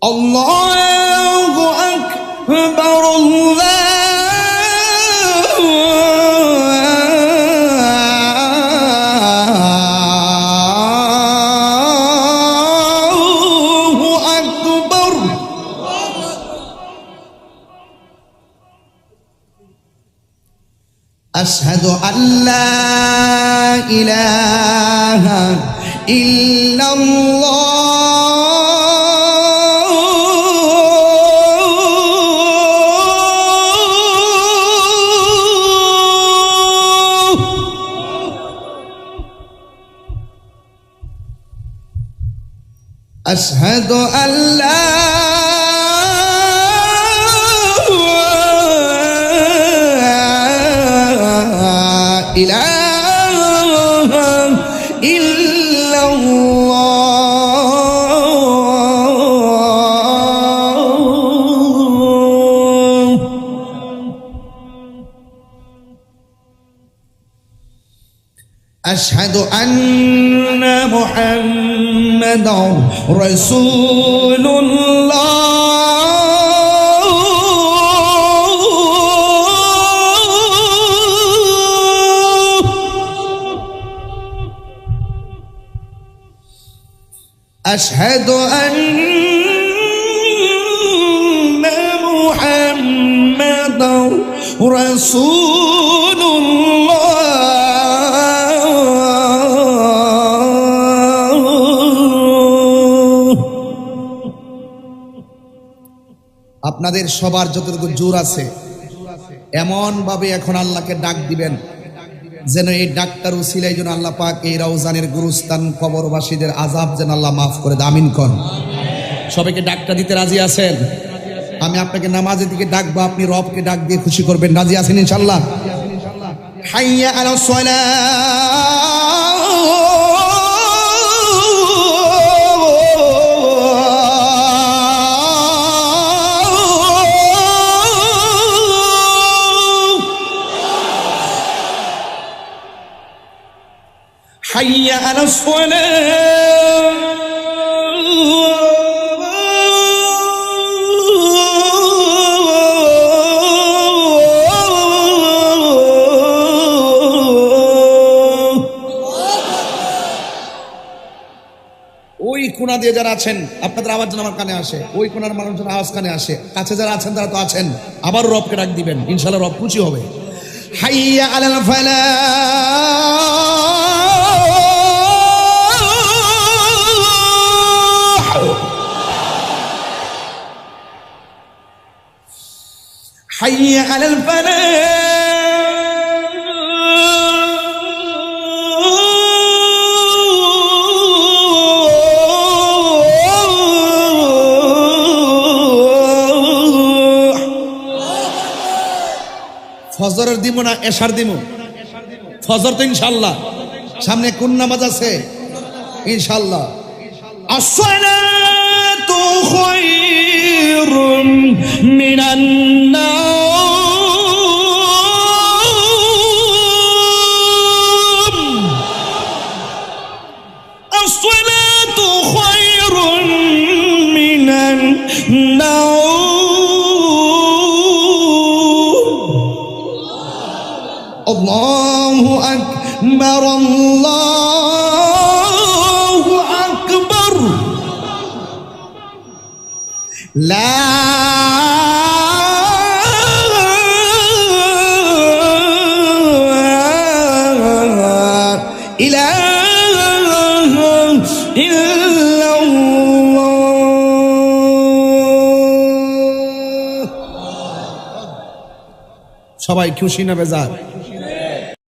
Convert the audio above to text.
আল্লাহু আকবার, আল্লাহু আকবার। আশহাদু আল্লা ইলাহা ইল্লাল্লাহ, أشهد أن لا إله إلا الله. أشهد أن محمدًا رسول الله. أشهد أن محمدًا رسول الله. আপনাদের সবার যতটুকু জোর আছে এমন ভাবে এখন আল্লাহকে ডাক দিবেন যেন এই ডাকটার উসিলায় যেন আল্লাহ পাক এই রওজানের গুরুস্থান কবরবাসীদের আযাব যেন আল্লাহ মাফ করে দেন। আমিন কোন। সবাইকে ডাকটা দিতে রাজি আছেন? আমি আপনাকে নামাজের দিকে ডাকবো, আপনি রবকে ডাক দিয়ে খুশি করবেন। রাজি আছেন ইনশাআল্লাহ? হাইয়া আলাস সালাহ, حي على الصلاة. ওই কোণা দিয়ে যারা আছেন আপনাদের আওয়াজ যেন আমার কানে আসে, ওই কোণার মানুষের আওয়াজ কানে আসে। কাছে যারা আছেন তারা তো আছেন, আবার রবকে ডাক দিবেন, ইনশাআল্লাহ রব খুশি হবে। হাইয়া আলাল ফালাহ, حي على الفلاح. ফজরের দিব না এশার দিব? ফজর তো ইনশাআল্লাহ সামনে কোন নামাজ আছে? ইনশাআল্লাহ। আসসালাতু খায়রুম মিনান নাওম, আসসালাতু খায়রুম মিনান নাওম। আল্লাহু আকবার, আল্লাহু আকবার। লা ইলাহা ইল্লাল্লাহ। সবাই খুশি না বেজার?